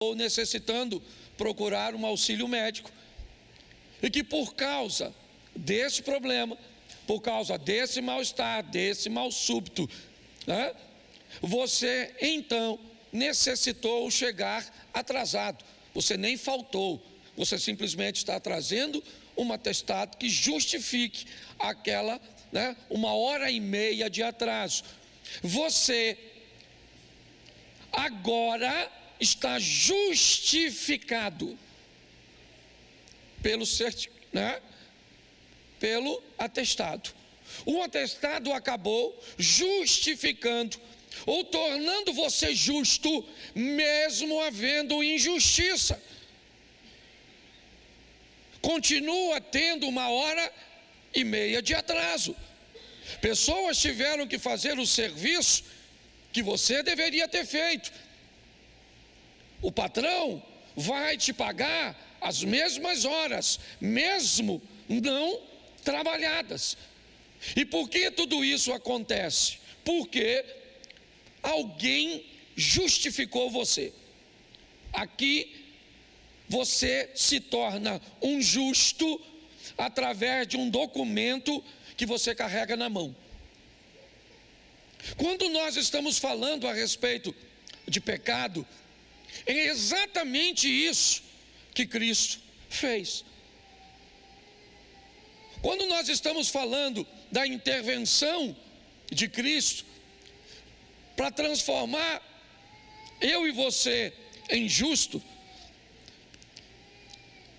ou necessitando procurar um auxílio médico, e que por causa desse problema, por causa desse mal-estar, desse mal súbito, né, você então necessitou chegar atrasado. Você nem faltou, você simplesmente está trazendo um atestado que justifique aquela, né, 1h30 de atraso. Você agora está justificado pelo atestado. O atestado acabou justificando ou tornando você justo, mesmo havendo injustiça. Continua tendo 1h30 de atraso. Pessoas tiveram que fazer o serviço que você deveria ter feito. O patrão vai te pagar as mesmas horas, mesmo não trabalhadas. E por que tudo isso acontece? Porque alguém justificou você. Aqui você se torna um justo através de um documento que você carrega na mão. Quando nós estamos falando a respeito de pecado, é exatamente isso que Cristo fez. Quando nós estamos falando da intervenção de Cristo para transformar eu e você em justo,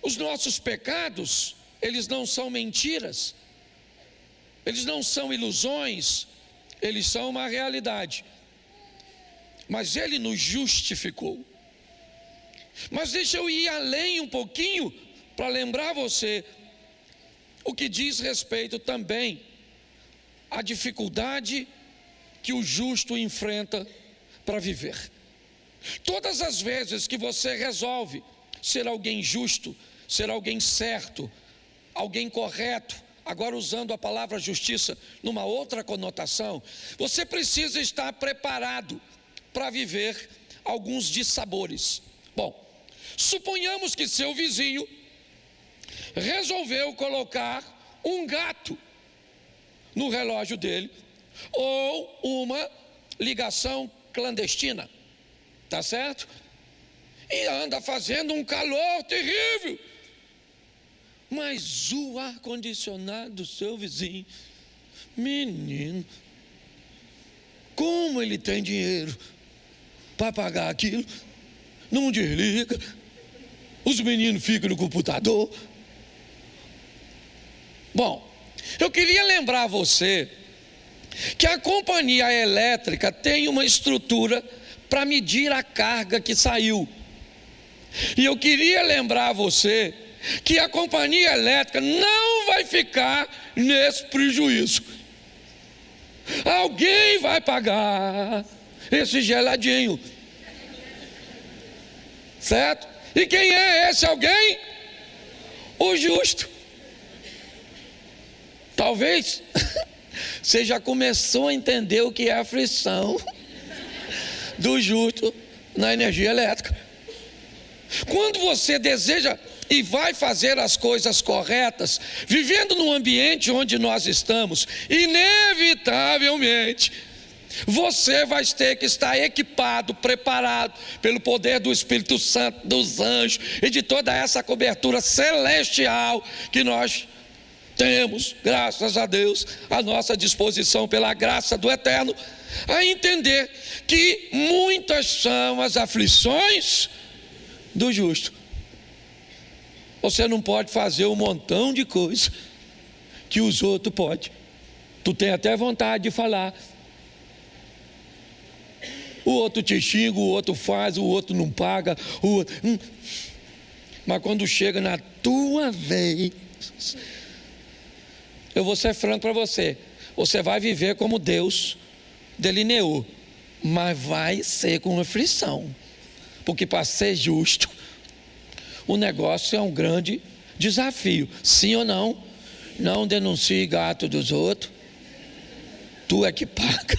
os nossos pecados, eles não são mentiras, eles não são ilusões, eles são uma realidade. Mas Ele nos justificou. Mas deixa eu ir além um pouquinho para lembrar você o que diz respeito também à dificuldade que o justo enfrenta para viver. Todas as vezes que você resolve ser alguém justo, ser alguém certo, alguém correto, agora usando a palavra justiça numa outra conotação, você precisa estar preparado para viver alguns dissabores. Bom, suponhamos que seu vizinho resolveu colocar um gato no relógio dele, ou uma ligação clandestina, tá certo? E anda fazendo um calor terrível, mas o ar-condicionado do seu vizinho, menino, como ele tem dinheiro para pagar aquilo, não desliga, os meninos ficam no computador. Bom, eu queria lembrar você que a companhia elétrica tem uma estrutura para medir a carga que saiu. E eu queria lembrar você que a companhia elétrica não vai ficar nesse prejuízo. Alguém vai pagar esse geladinho, certo? E quem é esse alguém? O justo. Talvez você já começou a entender o que é a aflição do justo na energia elétrica. Quando você deseja e vai fazer as coisas corretas, vivendo no ambiente onde nós estamos, inevitavelmente você vai ter que estar equipado, preparado pelo poder do Espírito Santo, dos anjos e de toda essa cobertura celestial que nós temos, graças a Deus, à nossa disposição pela graça do Eterno, a entender que muitas são as aflições do justo. Você não pode fazer um montão de coisas que os outros podem. Tu tem até vontade de falar. O outro te xinga, o outro faz, o outro não paga, o outro... Mas quando chega na tua vez, eu vou ser franco para você, você vai viver como Deus delineou, mas vai ser com aflição, porque para ser justo, o negócio é um grande desafio. Sim ou não? Não denuncie gato dos outros, tu é que paga,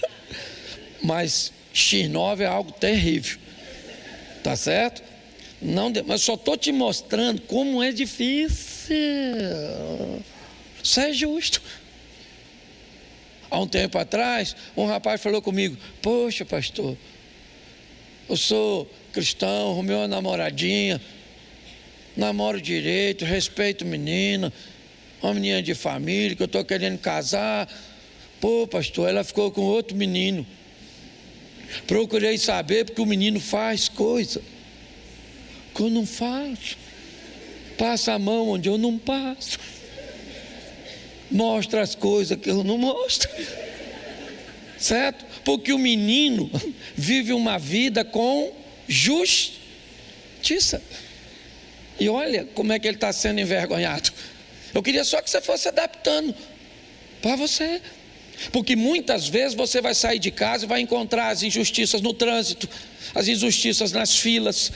mas X9 é algo terrível, tá certo? Não, mas só estou te mostrando como é difícil. Isso é justo. Há um tempo atrás, um rapaz falou comigo: poxa, pastor, eu sou cristão, arrumei uma namoradinha, namoro direito, respeito menina, uma menina de família que eu estou querendo casar. Pô, pastor, ela ficou com outro menino. Procurei saber porque o menino faz coisa que eu não faço, passa a mão onde eu não passo, mostra as coisas que eu não mostro, certo? Porque o menino vive uma vida com justiça. E olha como é que ele está sendo envergonhado. Eu queria só que você fosse adaptando para você. Porque muitas vezes você vai sair de casa e vai encontrar as injustiças no trânsito, as injustiças nas filas,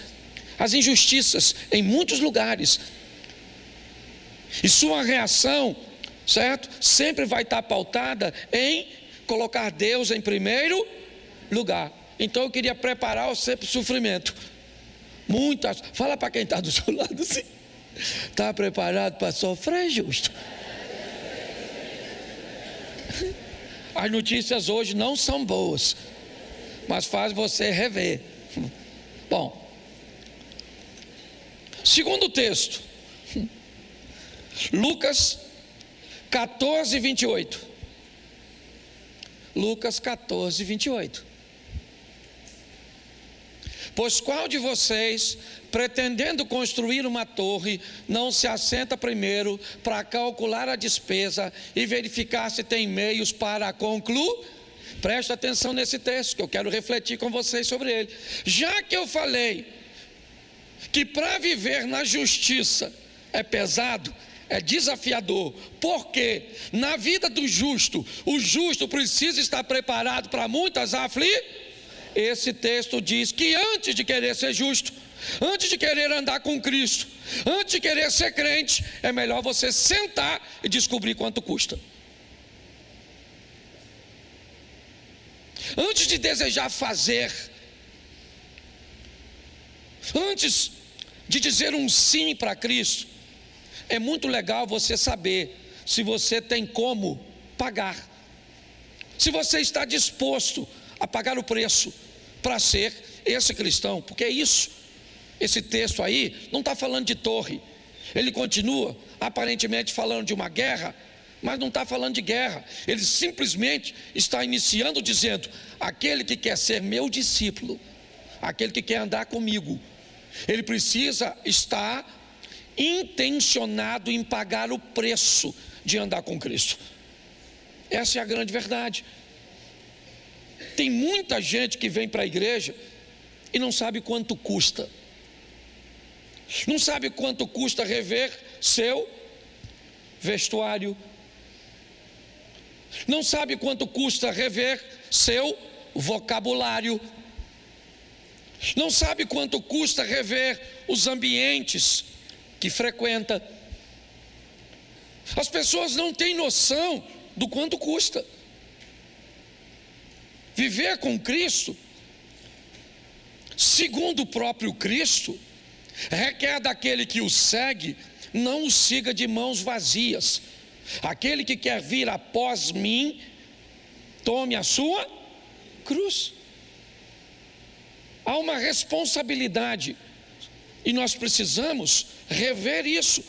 as injustiças em muitos lugares. E sua reação, certo? Sempre vai estar pautada em colocar Deus em primeiro lugar. Então eu queria preparar você para o sofrimento. Muitas, fala para quem está do seu lado assim: está preparado para sofrer, justo? As notícias hoje não são boas, mas faz você rever. Bom, segundo texto, Lucas 14, 28. Lucas 14, 28. Pois qual de vocês, pretendendo construir uma torre, não se assenta primeiro para calcular a despesa e verificar se tem meios para concluir? Presta atenção nesse texto, que eu quero refletir com vocês sobre ele. Já que eu falei que para viver na justiça é pesado, é desafiador, porque na vida do justo, o justo precisa estar preparado para muitas aflições. Esse texto diz que antes de querer ser justo, antes de querer andar com Cristo, antes de querer ser crente, é melhor você sentar e descobrir quanto custa. Antes de desejar fazer, antes de dizer um sim para Cristo, é muito legal você saber se você tem como pagar, se você está disposto a pagar o preço para ser esse cristão. Porque é isso, esse texto aí não está falando de torre, ele continua aparentemente falando de uma guerra, mas não está falando de guerra. Ele simplesmente está iniciando dizendo: aquele que quer ser meu discípulo, aquele que quer andar comigo, ele precisa estar intencionado em pagar o preço de andar com Cristo. Essa é a grande verdade. Tem muita gente que vem para a igreja e não sabe quanto custa. Não sabe quanto custa rever seu vestuário. Não sabe quanto custa rever seu vocabulário. Não sabe quanto custa rever os ambientes que frequenta. As pessoas não têm noção do quanto custa. Viver com Cristo, segundo o próprio Cristo, requer daquele que o segue, não o siga de mãos vazias. Aquele que quer vir após mim, tome a sua cruz. Há uma responsabilidade e nós precisamos rever isso.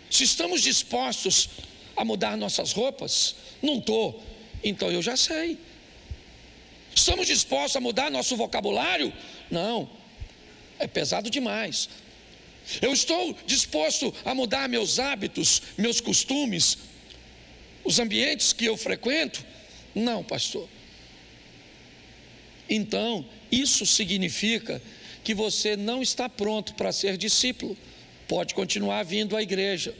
Se estamos dispostos a mudar nossas roupas, não estou, então eu já sei. Estamos dispostos a mudar nosso vocabulário? Não, é pesado demais. Eu estou disposto a mudar meus hábitos, meus costumes, os ambientes que eu frequento? Não, pastor. Então, isso significa que você não está pronto para ser discípulo. Pode continuar vindo à igreja.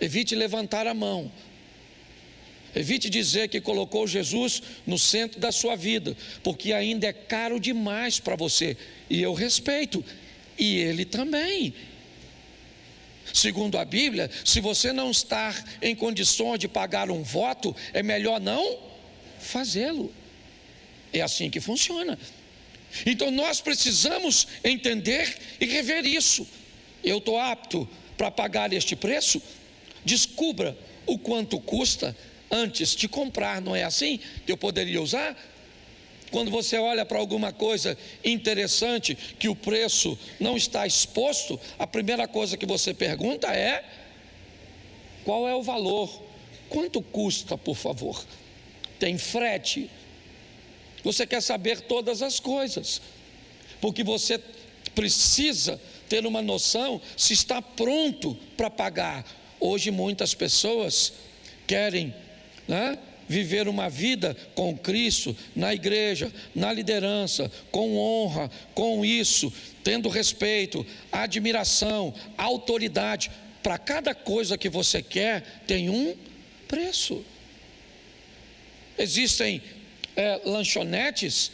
Evite levantar a mão. Evite dizer que colocou Jesus no centro da sua vida, porque ainda é caro demais para você. E eu respeito, e ele também. Segundo a Bíblia, se você não está em condições de pagar um voto, é melhor não fazê-lo. É assim que funciona. Então nós precisamos entender e rever isso. Eu estou apto para pagar este preço? Descubra o quanto custa antes de comprar, não é assim que eu poderia usar? Quando você olha para alguma coisa interessante que o preço não está exposto, a primeira coisa que você pergunta é: qual é o valor? Quanto custa, por favor? Tem frete? Você quer saber todas as coisas, porque você precisa ter uma noção se está pronto para pagar. Hoje muitas pessoas querem, né, viver uma vida com Cristo, na igreja, na liderança, com honra, com isso, tendo respeito, admiração, autoridade. Para cada coisa que você quer, tem um preço. Existem lanchonetes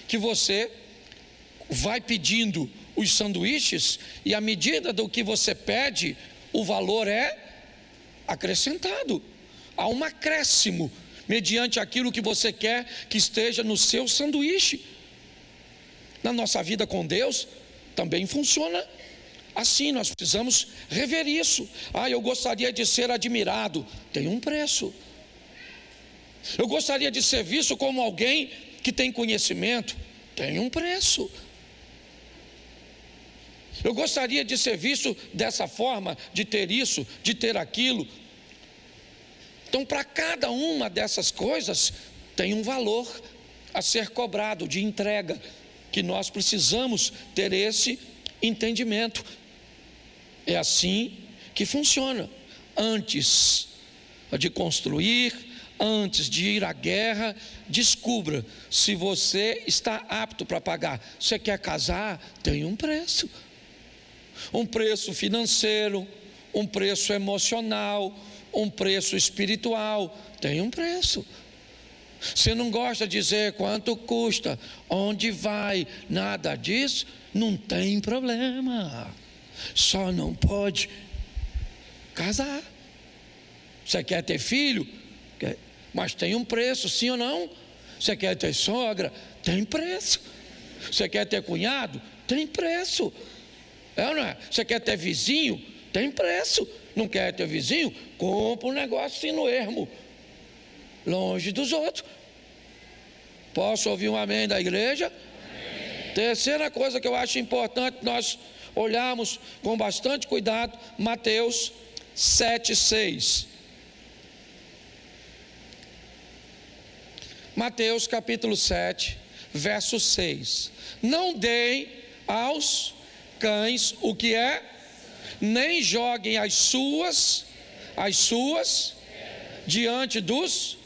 que você vai pedindo os sanduíches e à medida do que você pede, o valor é acrescentado. Há um acréscimo mediante aquilo que você quer que esteja no seu sanduíche. Na nossa vida com Deus também funciona assim. Nós precisamos rever isso. Eu gostaria de ser admirado. Tem um preço. Eu gostaria de ser visto como alguém que tem conhecimento. Tem um preço. Eu gostaria de ser visto dessa forma, de ter isso, de ter aquilo. Então, para cada uma dessas coisas, tem um valor a ser cobrado de entrega, que nós precisamos ter esse entendimento. É assim que funciona. Antes de construir, antes de ir à guerra, descubra se você está apto para pagar. Você quer casar? Tem um preço. Um preço financeiro, um preço emocional, um preço espiritual, tem um preço. Você não gosta de dizer quanto custa, onde vai, nada disso, não tem problema. Só não pode casar. Você quer ter filho? Mas tem um preço, sim ou não? Você quer ter sogra? Tem preço. Você quer ter cunhado? Tem preço. É ou não é? Você quer ter vizinho? Tem preço. Não quer ter vizinho? Compra um negócio assim no ermo, longe dos outros. Posso ouvir um amém da igreja? Amém. Terceira coisa que eu acho importante nós olharmos com bastante cuidado, Mateus 7:6. Mateus capítulo 7, verso 6. Não deem aos cães o que é, nem joguem as suas diante dos,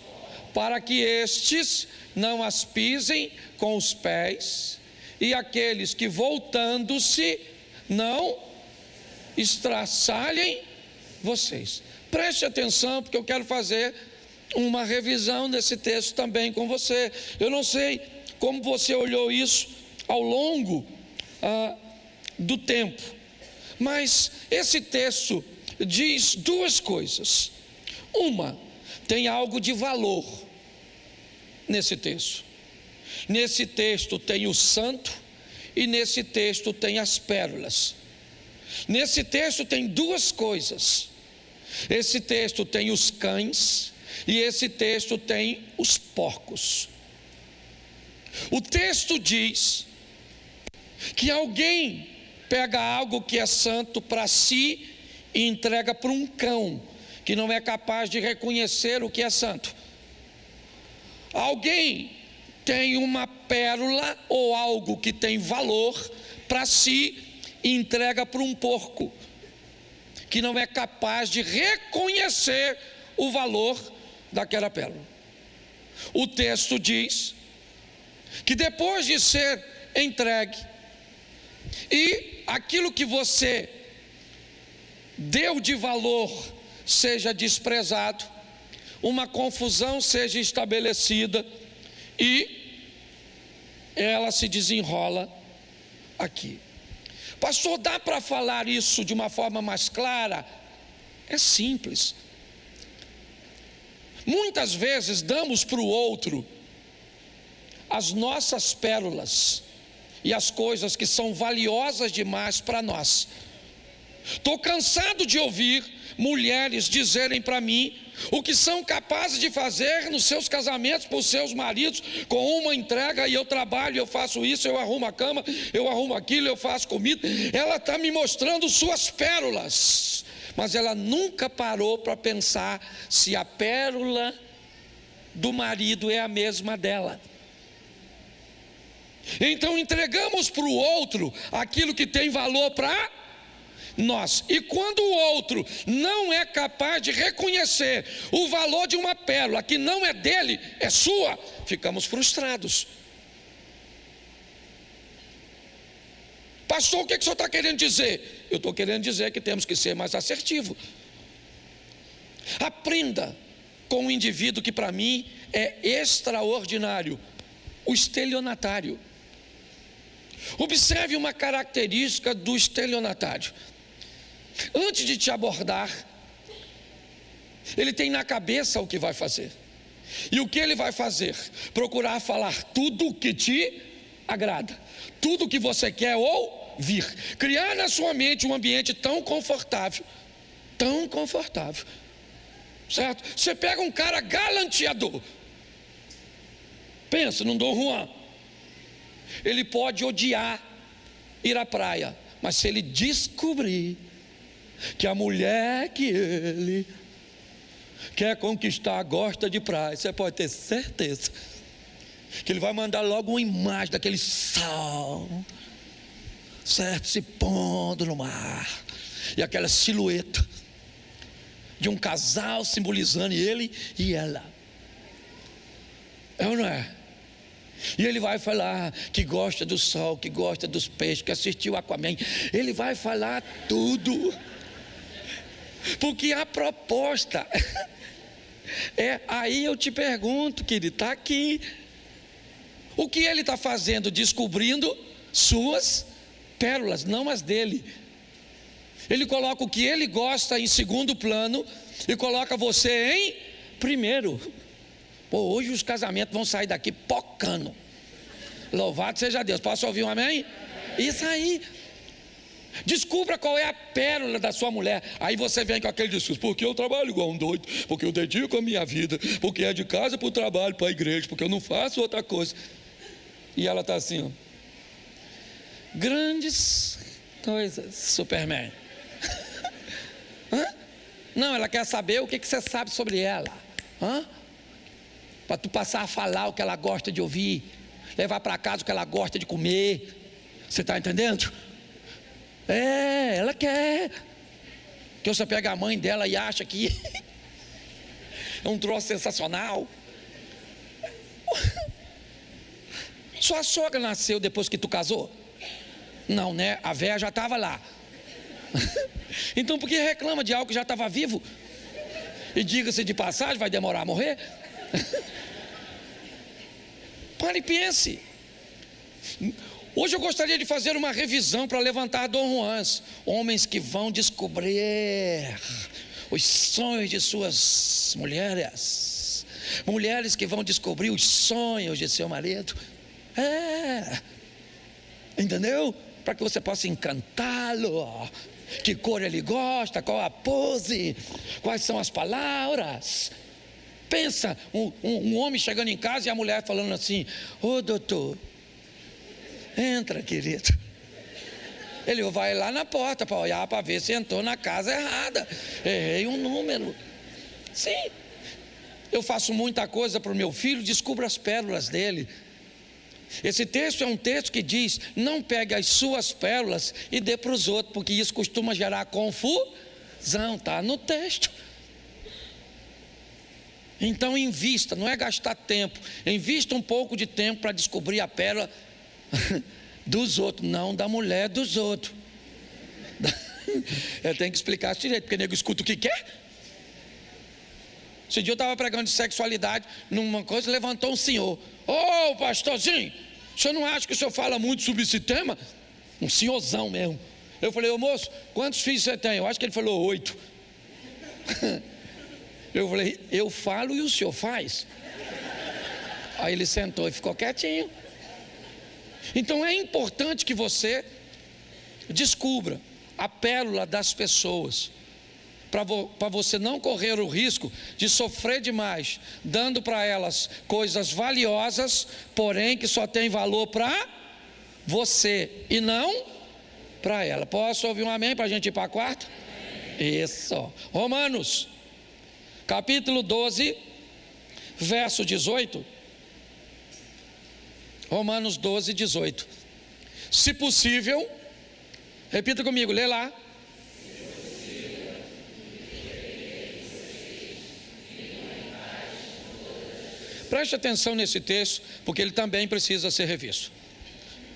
para que estes não as pisem com os pés, e aqueles que voltando-se não estraçalhem vocês. Preste atenção, porque eu quero fazer uma revisão desse texto também com você. Eu não sei como você olhou isso ao longo do tempo, mas esse texto diz duas coisas. Uma, tem algo de valor nesse texto. Nesse texto tem o santo e nesse texto tem as pérolas. Nesse texto tem duas coisas. Esse texto tem os cães e esse texto tem os porcos. O texto diz que alguém pega algo que é santo para si e entrega para um cão que não é capaz de reconhecer o que é santo. Alguém tem uma pérola ou algo que tem valor para si e entrega para um porco que não é capaz de reconhecer o valor daquela pérola. O texto diz que depois de ser entregue e aquilo que você deu de valor seja desprezado, uma confusão seja estabelecida e ela se desenrola aqui. Pastor, dá para falar isso de uma forma mais clara? É simples. Muitas vezes damos para o outro as nossas pérolas e as coisas que são valiosas demais para nós. Estou cansado de ouvir mulheres dizerem para mim o que são capazes de fazer nos seus casamentos por seus maridos, com uma entrega: e eu trabalho, eu faço isso, eu arrumo a cama, eu arrumo aquilo, eu faço comida. Ela está me mostrando suas pérolas, mas ela nunca parou para pensar se a pérola do marido é a mesma dela. Então entregamos para o outro aquilo que tem valor para nós, e quando o outro não é capaz de reconhecer o valor de uma pérola que não é dele, é sua, ficamos frustrados. Pastor, o que o senhor está querendo dizer? Eu estou querendo dizer que temos que ser mais assertivos. Aprenda com um indivíduo que para mim é extraordinário: o estelionatário. Observe uma característica do estelionatário. Antes de te abordar, ele tem na cabeça o que vai fazer. E o que ele vai fazer? Procurar falar tudo o que te agrada, tudo o que você quer ouvir, criar na sua mente um ambiente tão confortável, certo? Você pega um cara galanteador, pensa num Dom Juan. Ele pode odiar ir à praia, mas se ele descobrir que a mulher que ele quer conquistar gosta de praia, você pode ter certeza que ele vai mandar logo uma imagem daquele sol, certo, se pondo no mar, e aquela silhueta de um casal simbolizando ele e ela. É ou não é? E ele vai falar que gosta do sol, que gosta dos peixes, que assistiu Aquaman. Ele vai falar tudo, porque a proposta é. Aí eu te pergunto, querido, está aqui. O que ele está fazendo? Descobrindo suas pérolas, não as dele. Ele coloca o que ele gosta em segundo plano e coloca você em primeiro. Pô, hoje os casamentos vão sair daqui pocando. Louvado seja Deus. Posso ouvir um amém? Isso aí. Descubra qual é a pérola da sua mulher. Aí você vem com aquele discurso: porque eu trabalho igual um doido, porque eu dedico a minha vida, porque é de casa para o trabalho, para a igreja, porque eu não faço outra coisa. E ela está assim, ó. Grandes coisas, Superman. Hã? Não, ela quer saber o que você sabe sobre ela. Hã? Para tu passar a falar o que ela gosta de ouvir, levar para casa o que ela gosta de comer. Você está entendendo? É, ela quer que você pegue a mãe dela e acha que é um troço sensacional. Sua sogra nasceu depois que tu casou? Não, né? A véia já estava lá. Então por que reclama de algo que já estava vivo? E diga-se de passagem, vai demorar a morrer? Pare e pense. Hoje eu gostaria de fazer uma revisão para levantar Dom Juans, homens que vão descobrir os sonhos de suas mulheres, mulheres que vão descobrir os sonhos de seu marido. Entendeu? Para que você possa encantá-lo. Que cor ele gosta, qual a pose, quais são as palavras. Pensa, um homem chegando em casa e a mulher falando assim: ô doutor, entra, querido. Ele vai lá na porta para olhar, para ver se entrou na casa errada. Errei um número. Sim. Eu faço muita coisa para o meu filho, descubro as pérolas dele. Esse texto é um texto que diz: não pegue as suas pérolas e dê para os outros, porque isso costuma gerar confusão. Está no texto. Então invista, não é gastar tempo, invista um pouco de tempo para descobrir a pérola dos outros, não da mulher dos outros. Eu tenho que explicar isso direito, porque o nego escuta o que quer. Esse dia eu estava pregando de sexualidade numa coisa, levantou um senhor: ô pastorzinho, o senhor não acha que o senhor fala muito sobre esse tema? Um senhorzão mesmo. Eu falei: ô moço, quantos filhos você tem? Eu acho que ele falou 8. Eu falei: eu falo e o senhor faz? Aí ele sentou e ficou quietinho. Então é importante que você descubra a pérola das pessoas, para você não correr o risco de sofrer demais, dando para elas coisas valiosas, porém que só tem valor para você e não para ela. Posso ouvir um amém para a gente ir para a quarta? Isso. Romanos, capítulo 12, verso 18. Romanos 12, 18. Se possível, repita comigo, lê lá. Preste atenção nesse texto, porque ele também precisa ser revisto.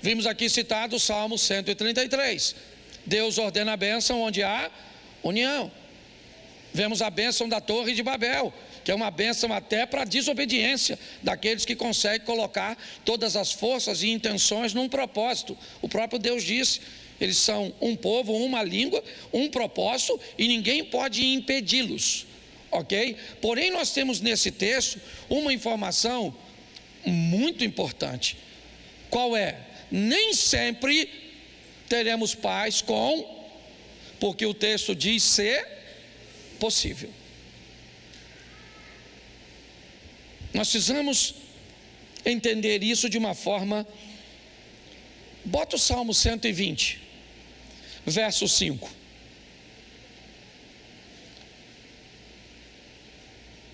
Vimos aqui citado o Salmo 133. Deus ordena a bênção onde há união. Vemos a bênção da Torre de Babel, que é uma bênção até para a desobediência daqueles que conseguem colocar todas as forças e intenções num propósito. O próprio Deus disse, eles são um povo, uma língua, um propósito, e ninguém pode impedi-los. Ok? Porém, nós temos nesse texto uma informação muito importante. Qual é? Nem sempre teremos paz porque o texto diz ser possível. Nós precisamos entender isso de uma forma. Bota o Salmo 120, verso 5.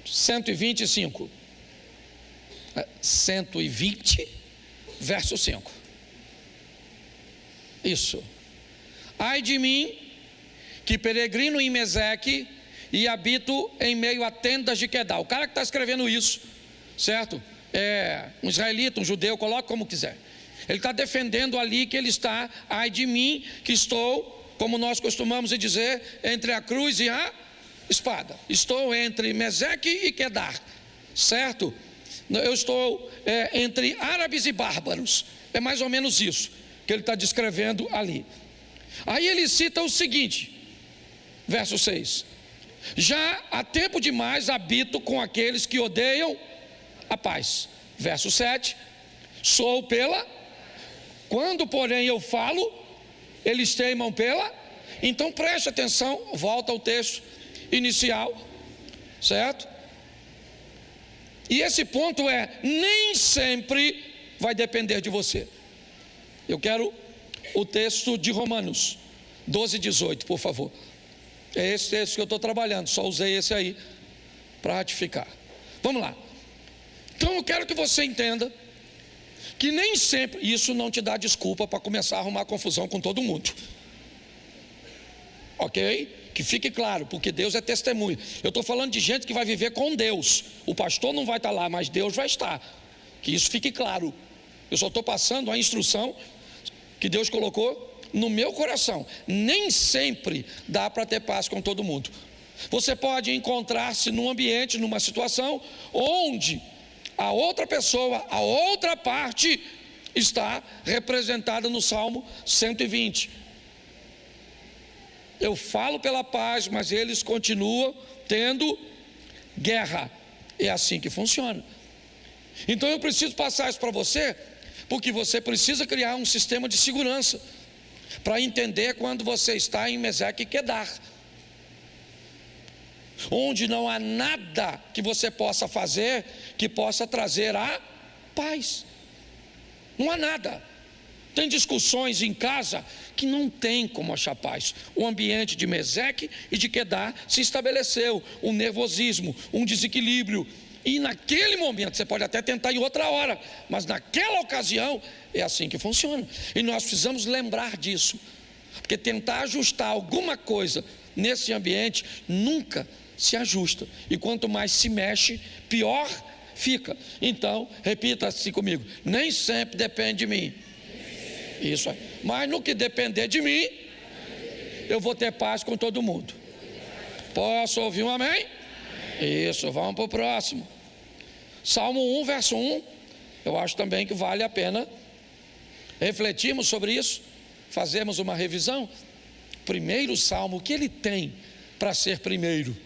125, verso 5. Isso. Ai de mim, que peregrino em Meseque e habito em meio a tendas de Quedar. O cara que está escrevendo isso, certo? É um israelita, um judeu, coloque como quiser. Ele está defendendo ali que ele está, ai de mim, que estou, como nós costumamos dizer, entre a cruz e a espada. Estou entre Meseque e Quedar, certo? Eu estou entre árabes e bárbaros. É mais ou menos isso que ele está descrevendo ali. Aí ele cita o seguinte, verso 6. Já há tempo demais habito com aqueles que odeiam a paz. Verso 7. Sou quando porém eu falo, eles teimam Então preste atenção, volta ao texto inicial, certo? E esse ponto nem sempre vai depender de você. Eu quero o texto de Romanos 12, 18, por favor. É esse texto que eu estou trabalhando, só usei esse aí para ratificar. Vamos lá. Então eu quero que você entenda que nem sempre, isso não te dá desculpa para começar a arrumar confusão com todo mundo. Ok? Que fique claro, porque Deus é testemunho. Eu estou falando de gente que vai viver com Deus. O pastor não vai estar lá, mas Deus vai estar. Que isso fique claro. Eu só estou passando a instrução que Deus colocou no meu coração. Nem sempre dá para ter paz com todo mundo. Você pode encontrar-se num ambiente, numa situação onde a outra pessoa, a outra parte está representada no Salmo 120. Eu falo pela paz, mas eles continuam tendo guerra. É assim que funciona. Então eu preciso passar isso para você, porque você precisa criar um sistema de segurança para entender quando você está em Meseque e Quedar, onde não há nada que você possa fazer que possa trazer a paz. Não há nada. Tem discussões em casa que não tem como achar paz. O ambiente de Meseque e de Quedar se estabeleceu um nervosismo, um desequilíbrio. E naquele momento, você pode até tentar em outra hora, mas naquela ocasião é assim que funciona. E nós precisamos lembrar disso, porque tentar ajustar alguma coisa nesse ambiente nunca se ajusta. E quanto mais se mexe, pior fica. Então, repita assim comigo: nem sempre depende de mim. Isso aí. Mas no que depender de mim, eu vou ter paz com todo mundo. Posso ouvir um amém? Isso, vamos para o próximo. Salmo 1, verso 1. Eu acho também que vale a pena refletirmos sobre isso, fazermos uma revisão. Primeiro salmo, o que ele tem para ser primeiro?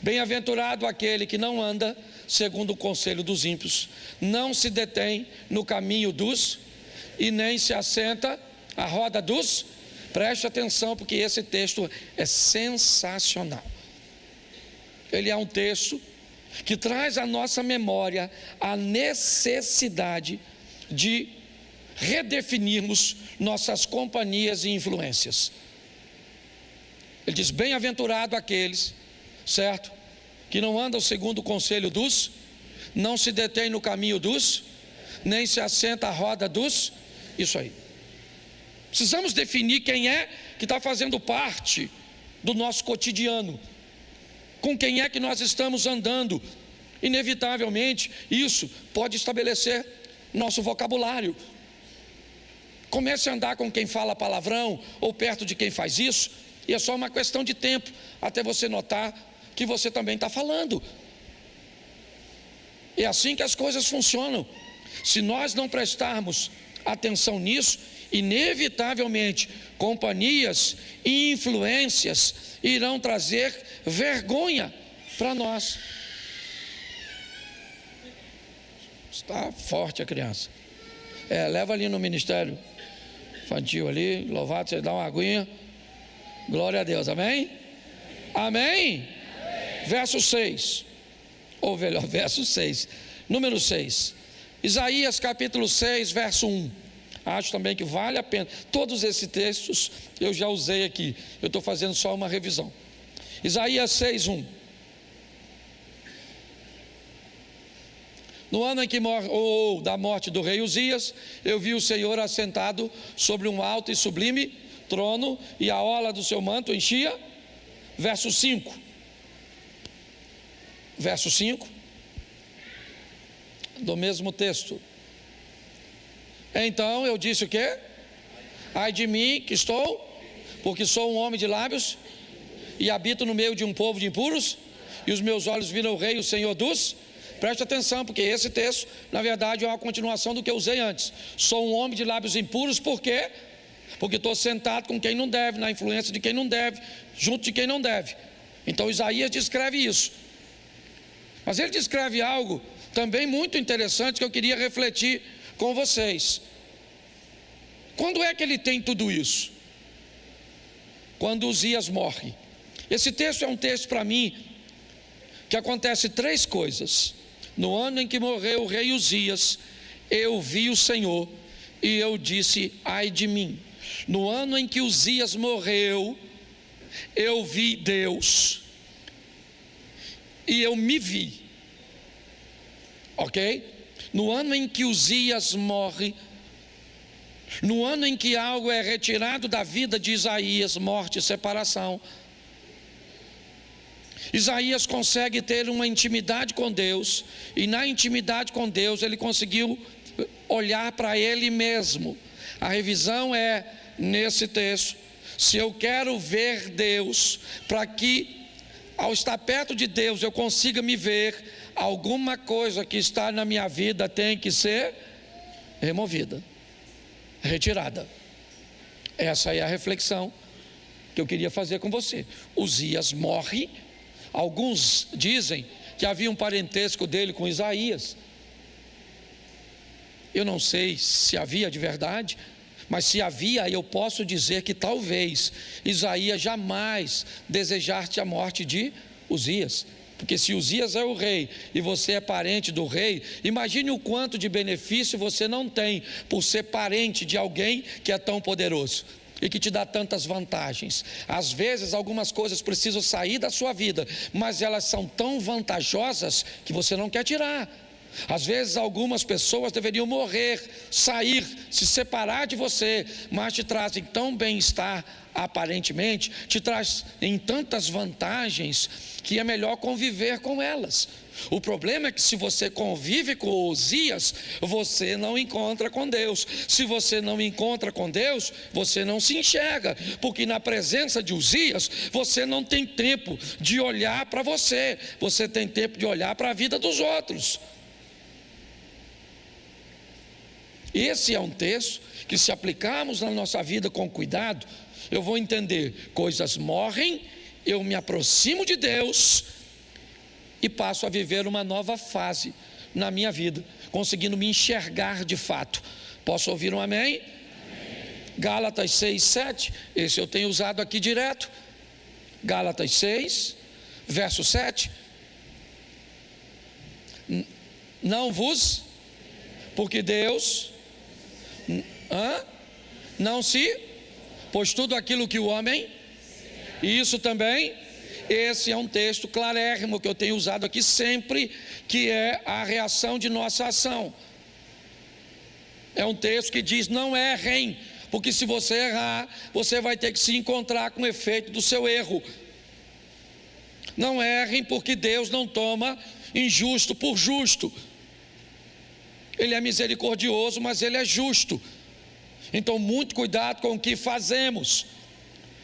Bem-aventurado aquele que não anda segundo o conselho dos ímpios, não se detém no caminho dos e nem se assenta à roda dos... Preste atenção, porque esse texto é sensacional. Ele é um texto que traz à nossa memória a necessidade de redefinirmos nossas companhias e influências. Ele diz: bem-aventurado aqueles, certo? Que não andam segundo o conselho dos, não se detém no caminho dos, nem se assenta à roda dos. Isso aí. Precisamos definir quem é que está fazendo parte do nosso cotidiano, com quem é que nós estamos andando. Inevitavelmente, isso pode estabelecer nosso vocabulário. Comece a andar com quem fala palavrão, ou perto de quem faz isso, e é só uma questão de tempo, até você notar que você também está falando. É assim que as coisas funcionam. Se nós não prestarmos atenção nisso, inevitavelmente, companhias e influências irão trazer vergonha para nós. Está forte a criança. Leva ali no ministério infantil ali, louvado, você dá uma aguinha. Glória a Deus, amém? Amém? Verso 6, ou melhor, verso 6, número 6. Isaías capítulo 6, verso 1. Acho também que vale a pena. Todos esses textos eu já usei aqui, eu estou fazendo só uma revisão. Isaías 6, 1. No ano em que da morte do rei Uzias, eu vi o Senhor assentado sobre um alto e sublime trono, e a orla do seu manto enchia. Verso 5. Verso 5 do mesmo texto. Então eu disse o quê? Ai de mim que estou, porque sou um homem de lábios e habito no meio de um povo de impuros, e os meus olhos viram o rei, o Senhor dos... Preste atenção, porque esse texto, na verdade, é uma continuação do que eu usei antes. Sou um homem de lábios impuros, por quê? Porque estou sentado com quem não deve, na influência de quem não deve, junto de quem não deve. Então Isaías descreve isso. Mas ele descreve algo também muito interessante que eu queria refletir com vocês. Quando é que ele tem tudo isso? Quando Uzias morre. Esse texto é um texto para mim que acontece 3 coisas. No ano em que morreu o rei Uzias, eu vi o Senhor e eu disse: ai de mim. No ano em que Uzias morreu, eu vi Deus e eu me vi. Ok? No ano em que Uzias morre, no ano em que algo é retirado da vida de Isaías, morte e separação, Isaías consegue ter uma intimidade com Deus, e na intimidade com Deus ele conseguiu olhar para ele mesmo. A revisão é nesse texto: se eu quero ver Deus, para que ao estar perto de Deus eu consiga me ver, alguma coisa que está na minha vida tem que ser removida, retirada. Essa é a reflexão que eu queria fazer com você. Uzias morre. Alguns dizem que havia um parentesco dele com Isaías. Eu não sei se havia de verdade, mas se havia, eu posso dizer que talvez Isaías jamais desejasse a morte de Uzias. Porque se Uzias é o rei e você é parente do rei, imagine o quanto de benefício você não tem por ser parente de alguém que é tão poderoso e que te dá tantas vantagens. Às vezes algumas coisas precisam sair da sua vida, mas elas são tão vantajosas que você não quer tirar. Às vezes algumas pessoas deveriam morrer, sair, se separar de você, mas te trazem tão bem-estar, aparentemente, te trazem tantas vantagens que é melhor conviver com elas. O problema é que se você convive com Uzias, você não encontra com Deus. Se você não encontra com Deus, você não se enxerga, porque na presença de Uzias, você não tem tempo de olhar para você, você tem tempo de olhar para a vida dos outros. Esse é um texto que, se aplicarmos na nossa vida com cuidado, eu vou entender: coisas morrem, eu me aproximo de Deus e passo a viver uma nova fase na minha vida, conseguindo me enxergar de fato. Posso ouvir um amém? Gálatas 6, 7, esse eu tenho usado aqui direto. Gálatas 6, verso 7. Não vos, porque Deus não se, pois tudo aquilo que o homem, e isso também, esse é um texto clarérrimo que eu tenho usado aqui sempre, que é a reação de nossa ação. É um texto que diz: não errem, porque se você errar, você vai ter que se encontrar com o efeito do seu erro. Não errem, porque Deus não toma injusto por justo. Ele é misericordioso, mas Ele é justo. Então, muito cuidado com o que fazemos,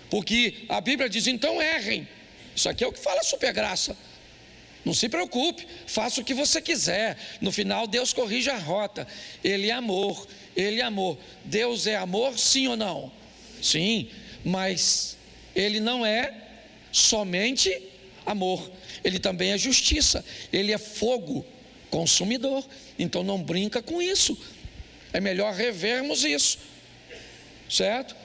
porque a Bíblia diz: então errem. Isso aqui é o que fala super graça. Não se preocupe, faça o que você quiser. No final, Deus corrige a rota. Ele é amor, Ele é amor. Deus é amor, sim ou não? Sim, mas Ele não é somente amor. Ele também é justiça. Ele é fogo consumidor. Então não brinca com isso. É melhor revermos isso, certo?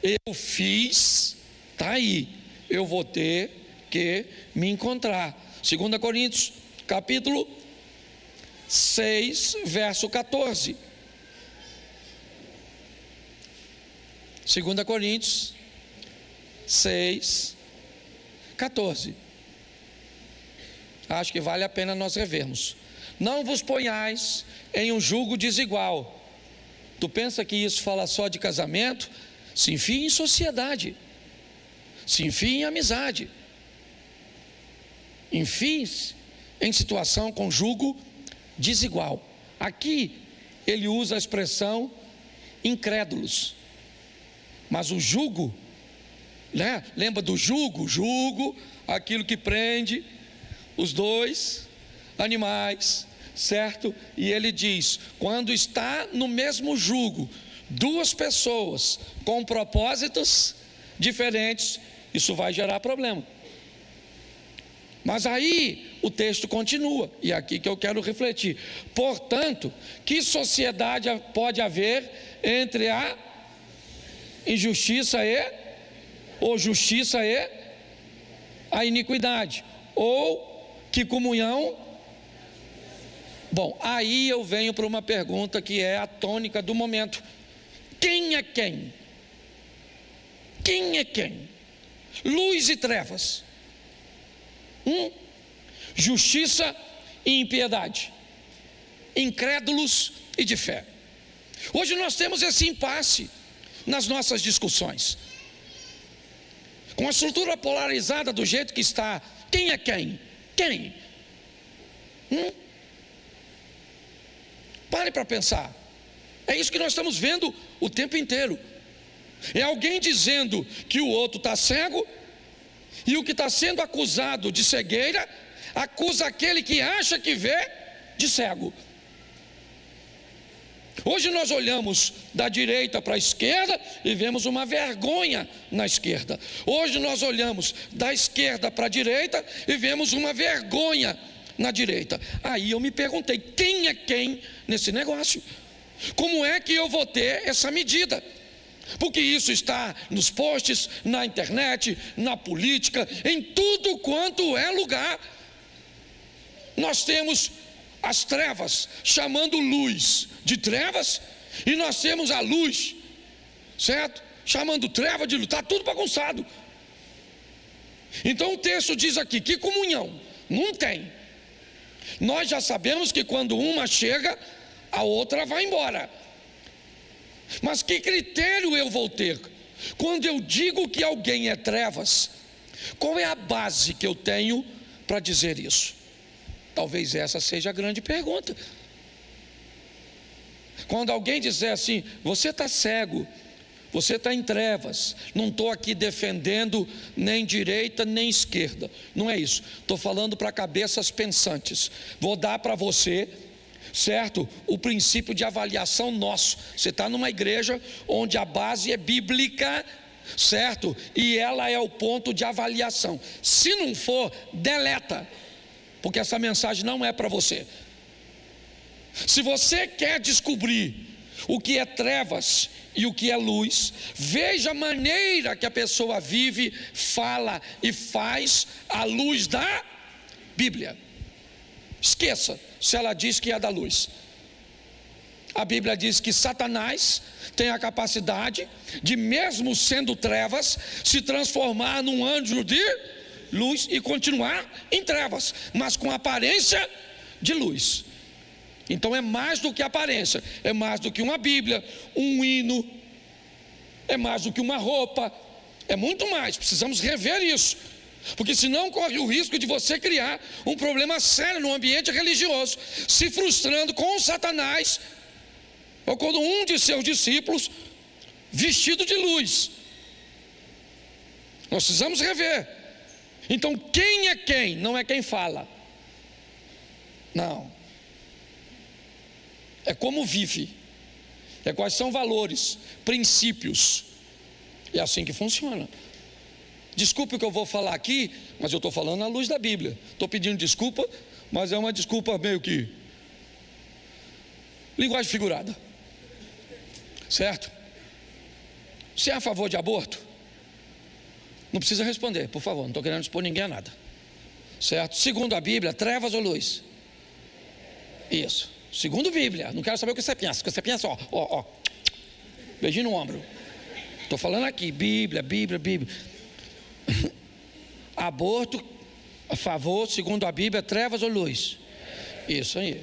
Eu fiz, está aí. Eu vou ter que me encontrar. 2 Coríntios, capítulo 6, verso 14. 2 Coríntios 6, 14. Acho que vale a pena nós revermos. Não vos ponhais em um jugo desigual. Tu pensa que isso fala só de casamento? Se enfie em sociedade, se enfie em amizade, enfie-se em situação com jugo desigual. Aqui ele usa a expressão incrédulos, mas o jugo, né? Lembra do jugo? Jugo, aquilo que prende os dois animais, certo? E ele diz: quando está no mesmo jugo duas pessoas com propósitos diferentes, isso vai gerar problema. Mas aí o texto continua, e é aqui que eu quero refletir. Portanto, que sociedade pode haver entre a injustiça ou justiça e a iniquidade? Ou que comunhão? Bom, aí eu venho para uma pergunta que é a tônica do momento: quem é quem? Quem é quem? Luz e trevas, justiça e impiedade, incrédulos e de fé. Hoje nós temos esse impasse nas nossas discussões, com a estrutura polarizada do jeito que está. Quem é quem? Quem? Pare para pensar. É isso que nós estamos vendo o tempo inteiro. É alguém dizendo que o outro está cego, e o que está sendo acusado de cegueira acusa aquele que acha que vê de cego. Hoje nós olhamos da direita para a esquerda e vemos uma vergonha na esquerda. Hoje nós olhamos da esquerda para a direita e vemos uma vergonha na direita. Aí eu me perguntei: quem é quem nesse negócio? Como é que eu vou ter essa medida? Porque isso está nos posts, na internet, na política, em tudo quanto é lugar. Nós temos as trevas chamando luz de trevas, e nós temos a luz, certo? Chamando treva de luz. Está tudo bagunçado. Então o texto diz aqui: que comunhão? Não tem. Nós já sabemos que quando uma chega, a outra vai embora. Mas que critério eu vou ter? Quando eu digo que alguém é trevas, qual é a base que eu tenho para dizer isso? Talvez essa seja a grande pergunta. Quando alguém disser assim: você está cego, você está em trevas, não estou aqui defendendo nem direita nem esquerda, não é isso, estou falando para cabeças pensantes. Vou dar para você, certo, o princípio de avaliação nosso. Você está numa igreja onde a base é bíblica, certo? E ela é o ponto de avaliação. Se não for, deleta, porque essa mensagem não é para você. Se você quer descobrir o que é trevas e o que é luz. Veja a maneira que a pessoa vive, fala e faz à luz da Bíblia. Esqueça se ela diz que é da luz. A Bíblia diz que Satanás tem a capacidade de, mesmo sendo trevas, se transformar num anjo de luz e continuar em trevas, mas com aparência de luz. Então é mais do que aparência, é mais do que uma Bíblia, um hino, é mais do que uma roupa, é muito mais. Precisamos rever isso, porque senão corre o risco de você criar um problema sério no ambiente religioso, se frustrando com Satanás, ou quando um de seus discípulos vestido de luz. Nós precisamos rever. Então quem é quem? Não é quem fala, não, é como vive, é quais são valores, princípios. É assim que funciona. Desculpe o que eu vou falar aqui, mas eu estou falando à luz da Bíblia. Estou pedindo desculpa, mas é uma desculpa meio que linguagem figurada, certo? Você é a favor de aborto? Não precisa responder, por favor, não estou querendo expor ninguém a nada, certo? Segundo a Bíblia, trevas ou luz? Isso, segundo a Bíblia. Não quero saber o que você pensa. O que você pensa, ó, beijinho no ombro. Estou falando aqui, Bíblia. Aborto, a favor, segundo a Bíblia, trevas ou luz? Isso aí.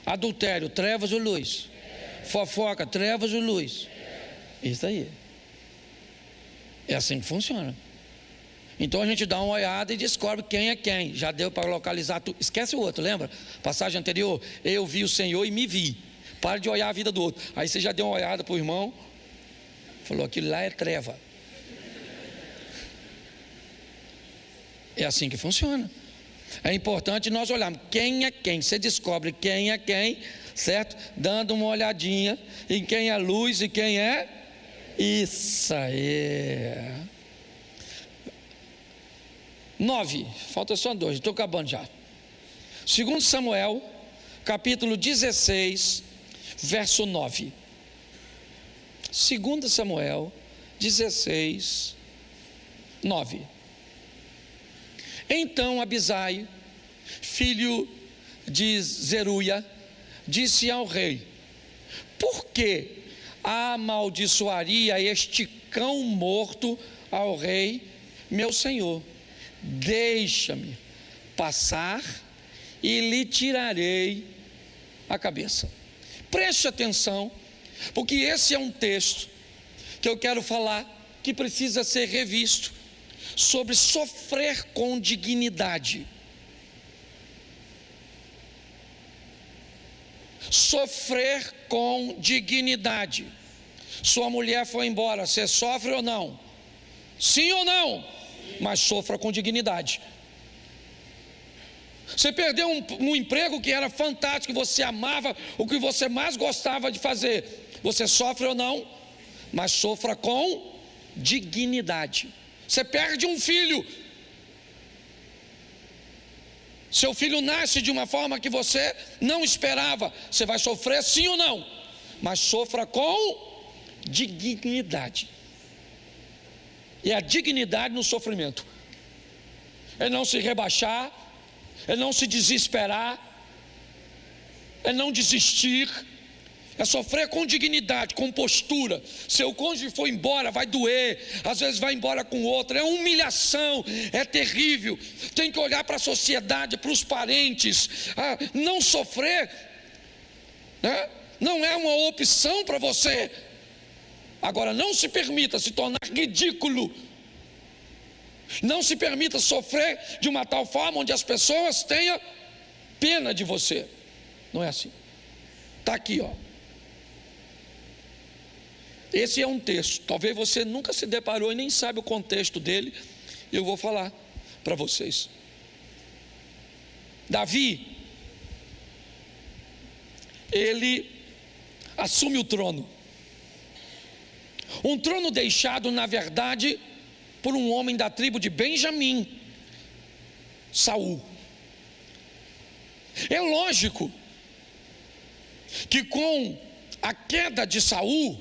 Adultério, trevas ou luz? Fofoca, trevas ou luz? Isso aí. É assim que funciona. Então a gente dá uma olhada e descobre quem é quem. Já deu para localizar tudo. Esquece o outro, lembra? Passagem anterior, eu vi o Senhor e me vi. Para de olhar a vida do outro. Aí você já deu uma olhada para o irmão, falou, aquilo lá é treva. É assim que funciona. É importante nós olharmos quem é quem. Você descobre quem é quem, certo? Dando uma olhadinha em quem é luz e quem é. Isso aí. 9, falta só 2, estou acabando já. 2 Samuel, capítulo 16, verso 9. 2 Samuel 16, 9. Então Abisai, filho de Zeruia, disse ao rei: por que amaldiçoaria este cão morto ao rei, meu senhor? Deixa-me passar e lhe tirarei a cabeça. Preste atenção, porque esse é um texto que eu quero falar, que precisa ser revisto, sobre sofrer com dignidade. Sofrer com dignidade. Sua mulher foi embora, você sofre ou não? Sim ou não? Mas sofra com dignidade. Você perdeu um emprego que era fantástico, que você amava, o que você mais gostava de fazer, você sofre ou não? Mas sofra com dignidade. Você perde um filho, seu filho nasce de uma forma que você não esperava, você vai sofrer sim ou não? Mas sofra com dignidade. E a dignidade no sofrimento é não se rebaixar, é não se desesperar, é não desistir, é sofrer com dignidade, com postura. Seu cônjuge foi embora, vai doer, às vezes vai embora com outro, é humilhação, é terrível. Tem que olhar para a sociedade, para os parentes. Não sofrer, né? Não é uma opção para você. Agora, não se permita se tornar ridículo. Não se permita sofrer de uma tal forma onde as pessoas tenham pena de você. Não é assim. Está aqui, ó. Esse é um texto. Talvez você nunca se deparou e nem sabe o contexto dele. Eu vou falar para vocês. Davi, ele assume o trono. Um trono deixado, na verdade, por um homem da tribo de Benjamim, Saul. É lógico que com a queda de Saul,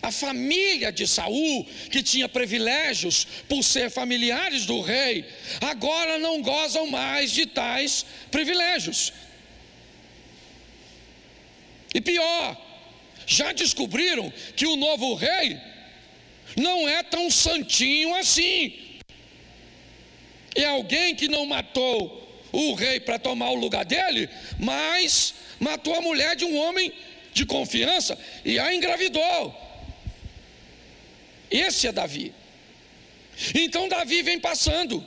a família de Saul, que tinha privilégios por ser familiares do rei, agora não gozam mais de tais privilégios. E pior, já descobriram que o novo rei não é tão santinho assim. É alguém que não matou o rei para tomar o lugar dele, mas matou a mulher de um homem de confiança e a engravidou. Esse é Davi. Então Davi vem passando,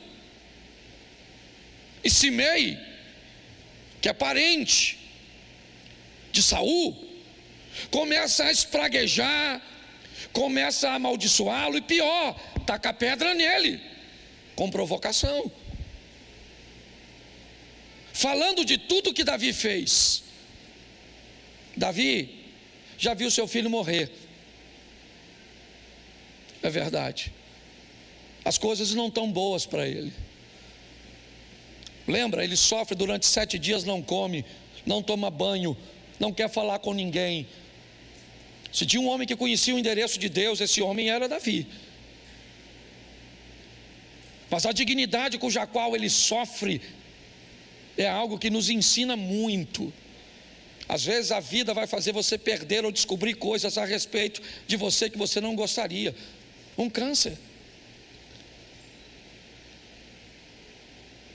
e Simei, que é parente de Saul, começa a espraguejar, começa a amaldiçoá-lo, e pior, taca pedra nele, com provocação, falando de tudo que Davi fez. Davi já viu seu filho morrer, é verdade, as coisas não estão boas para ele. Lembra, ele sofre durante 7 dias, não come, não toma banho, não quer falar com ninguém. Se tinha um homem que conhecia o endereço de Deus, esse homem era Davi. Mas a dignidade cuja qual ele sofre é algo que nos ensina muito. Às vezes a vida vai fazer você perder ou descobrir coisas a respeito de você que você não gostaria. Um câncer,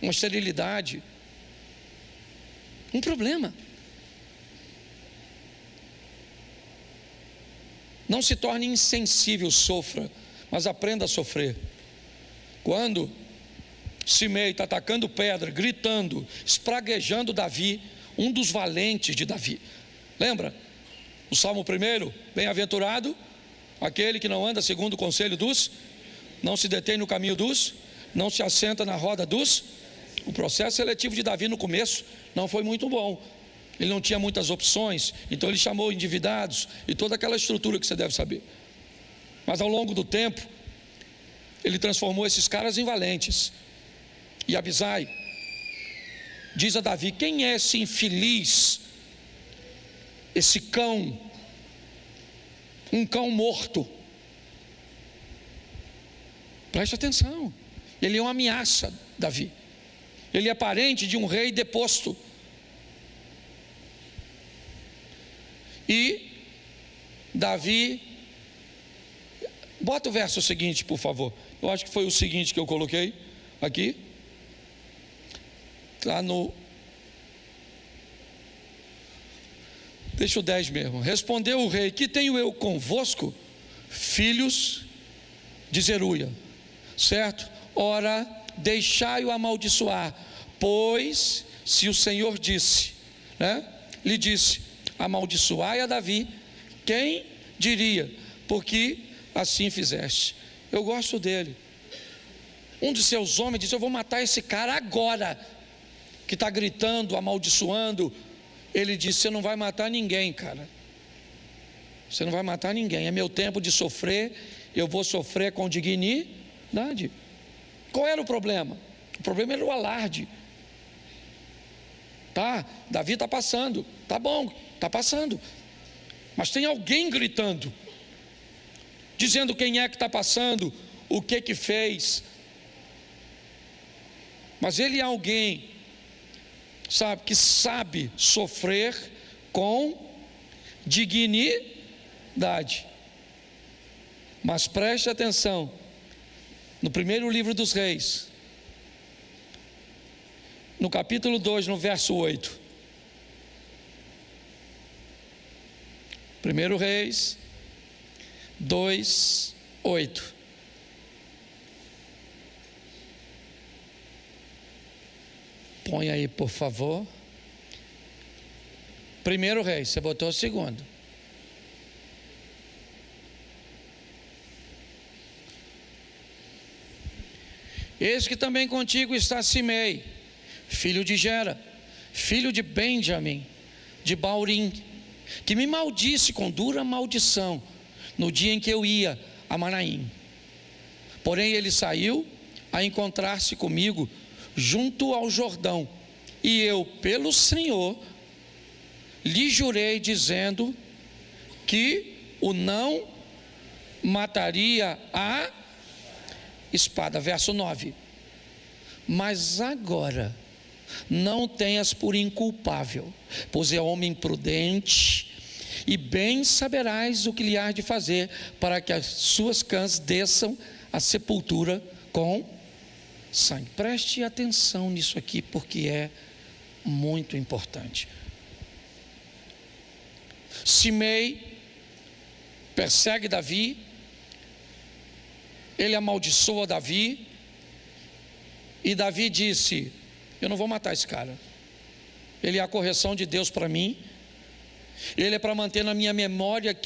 uma esterilidade, um problema. Não se torne insensível, sofra, mas aprenda a sofrer. Quando Simei está atacando pedra, gritando, espraguejando Davi, um dos valentes de Davi. Lembra? O Salmo 1, bem-aventurado aquele que não anda segundo o conselho dos, não se detém no caminho dos, não se assenta na roda dos. O processo seletivo de Davi no começo não foi muito bom. Ele não tinha muitas opções, então ele chamou endividados e toda aquela estrutura que você deve saber. Mas ao longo do tempo, ele transformou esses caras em valentes. E Abisai diz a Davi: quem é esse infeliz, esse cão, um cão morto? Preste atenção, ele é uma ameaça, Davi. Ele é parente de um rei deposto. E Davi, bota o verso seguinte, por favor. Eu acho que foi o seguinte que eu coloquei aqui. Está no... Deixa o 10 mesmo. Respondeu o rei: que tenho eu convosco, filhos de Zeruia? Certo? Ora, deixai-o amaldiçoar, pois se o Senhor disse, lhe disse: amaldiçoai a Davi, quem diria? Porque assim fizeste. Eu gosto dele. Um de seus homens disse: eu vou matar esse cara agora, que está gritando, amaldiçoando. Ele disse: você não vai matar ninguém, cara. Você não vai matar ninguém. É meu tempo de sofrer. Eu vou sofrer com dignidade. Qual era o problema? O problema era o alarde. Tá, Davi está passando. Tá bom, está passando. Mas tem alguém gritando, dizendo quem é que está passando, o que fez. Mas ele é alguém, sabe, que sabe sofrer com dignidade. Mas preste atenção, no primeiro livro dos Reis, no capítulo 2, no verso 8. 1 Reis 2, 8. Põe aí, por favor. 1 Reis, você botou o segundo. Eis que também contigo está Simei, filho de Gera, filho de Benjamim, de Baurim, que me maldisse com dura maldição no dia em que eu ia a Manaim. Porém ele saiu a encontrar-se comigo junto ao Jordão, e eu, pelo Senhor, lhe jurei, dizendo: que o não mataria a espada. Verso 9. Mas agora não tenhas por inculpável, pois é homem prudente, e bem saberás o que lhe há de fazer, para que as suas cãs desçam à sepultura com sangue. Preste atenção nisso aqui, porque é muito importante. Simei persegue Davi, ele amaldiçoa Davi, e Davi disse: eu não vou matar esse cara, ele é a correção de Deus para mim, ele é para manter na minha memória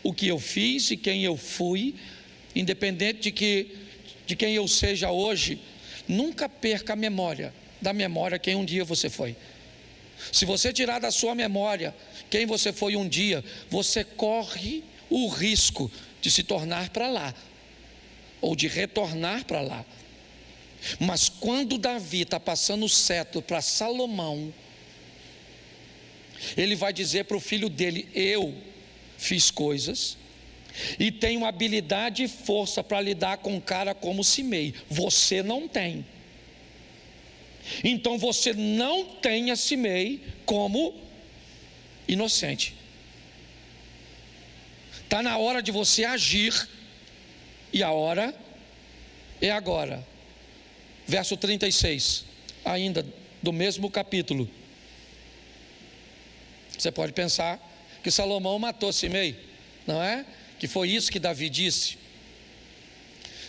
o que eu fiz e quem eu fui, independente de quem eu seja hoje. Nunca perca a memória, da memória quem um dia você foi. Se você tirar da sua memória quem você foi um dia, você corre o risco de se tornar para lá, ou de retornar para lá. Mas quando Davi está passando o cetro para Salomão, ele vai dizer para o filho dele: eu fiz coisas e tenho habilidade e força para lidar com um cara como Simei, você não tem. Então você não tenha Simei como inocente. Está na hora de você agir, e a hora é agora. Verso 36, ainda do mesmo capítulo. Você pode pensar que Salomão matou Simei, não é? Que foi isso que Davi disse.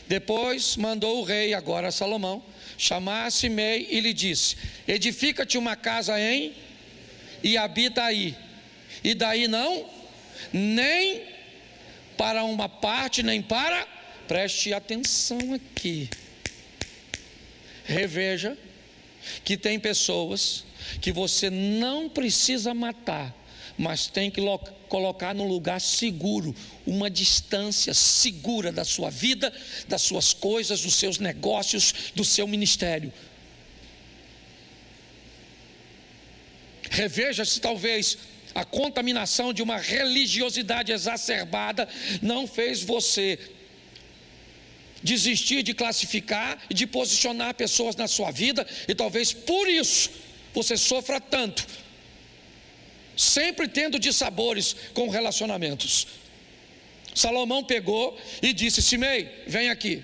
Depois mandou o rei, agora Salomão, chamar Simei e lhe disse: edifica-te uma casa e habita aí, e daí não, nem para uma parte, nem para... Preste atenção aqui, reveja que tem pessoas que você não precisa matar, mas tem que colocar num lugar seguro, uma distância segura da sua vida, das suas coisas, dos seus negócios, do seu ministério. Reveja se talvez a contaminação de uma religiosidade exacerbada não fez você desistir de classificar e de posicionar pessoas na sua vida, e talvez por isso você sofra tanto, sempre tendo dissabores com relacionamentos. Salomão pegou e disse: Simei, vem aqui,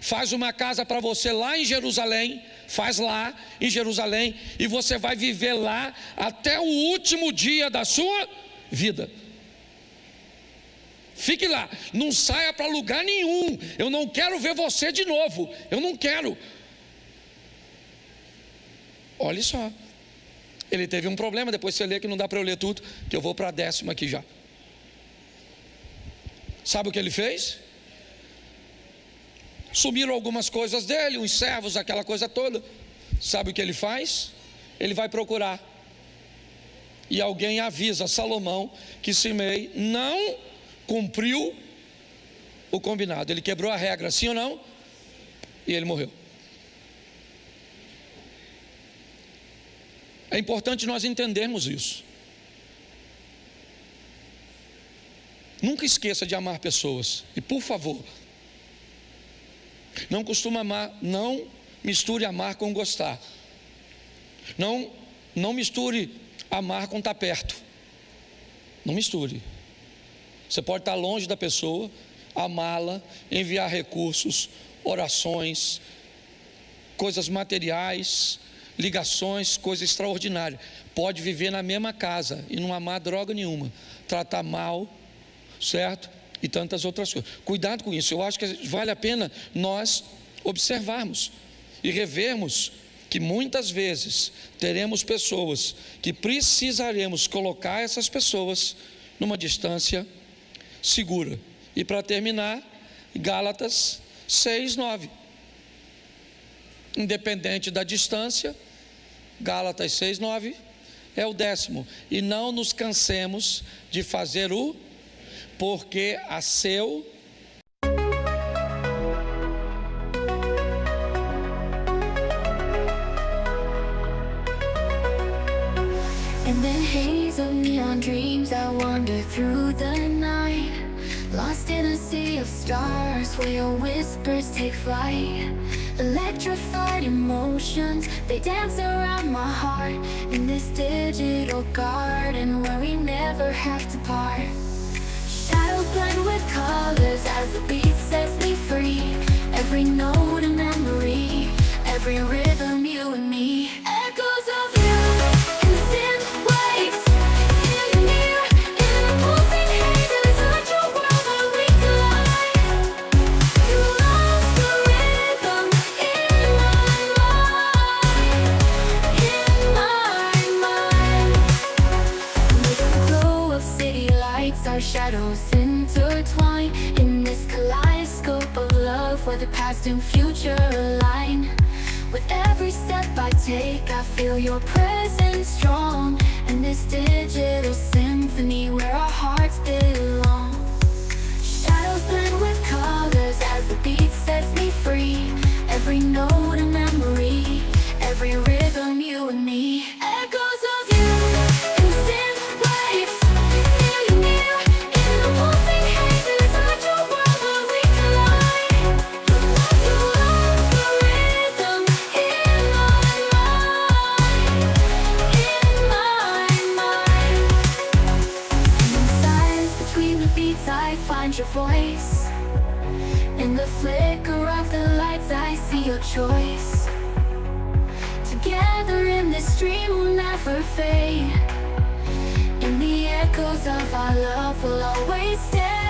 faz uma casa para você lá em Jerusalém, faz lá em Jerusalém, e você vai viver lá até o último dia da sua vida. Fique lá, não saia para lugar nenhum, eu não quero ver você de novo, eu não quero. Olha só, ele teve um problema, depois você lê que não dá para eu ler tudo, que eu vou para a 10ª aqui já. Sabe o que ele fez? Sumiram algumas coisas dele, uns servos, aquela coisa toda. Sabe o que ele faz? Ele vai procurar, e alguém avisa Salomão que Simei não cumpriu o combinado, ele quebrou a regra, sim ou não? E ele morreu. É importante nós entendermos isso. Nunca esqueça de amar pessoas, e por favor, não costuma amar, não misture amar com gostar. Não misture amar com estar perto. Não misture. Você pode estar longe da pessoa, amá-la, enviar recursos, orações, coisas materiais, ligações, coisa extraordinária. Pode viver na mesma casa e não amar droga nenhuma, tratar mal, certo? E tantas outras coisas. Cuidado com isso. Eu acho que vale a pena nós observarmos e revermos que muitas vezes teremos pessoas que precisaremos colocar essas pessoas numa distância segura. E para terminar, Gálatas 6:9. Independente da distância, Gálatas 6:9 é o 10º. E não nos cansemos de fazer porque a seu In the haze of neon dreams I wander stars where your whispers take flight. Electrified emotions, they dance around my heart. In this digital garden where we never have to part. Shadows blend with colors as the beat sets me free. Every note a memory, every rhythm you and me. Echoes of you in synth waves. Feel you near in the pulsing haze. It's such a world where we collide. You love the rhythm in my mind, in my mind. With the glow of city lights, our shadows intertwine. In this kaleidoscope of love where the past and future align. With every step I take, I feel your presence strong. And this digital symphony where our hearts belong. Shadows blend with colors as the beat sets me free. Every note a memory, every rhythm you and me. Echoes of you in synth waves. Feel you near in the pulsing haze. It's such a world where we collide. You love the rhythm in my mind, in my mind. And in silence between the beats I find your voice. In the flicker of the lights I see your choice. Together in this dream we'll never fade. In the echoes of our love we'll always stay.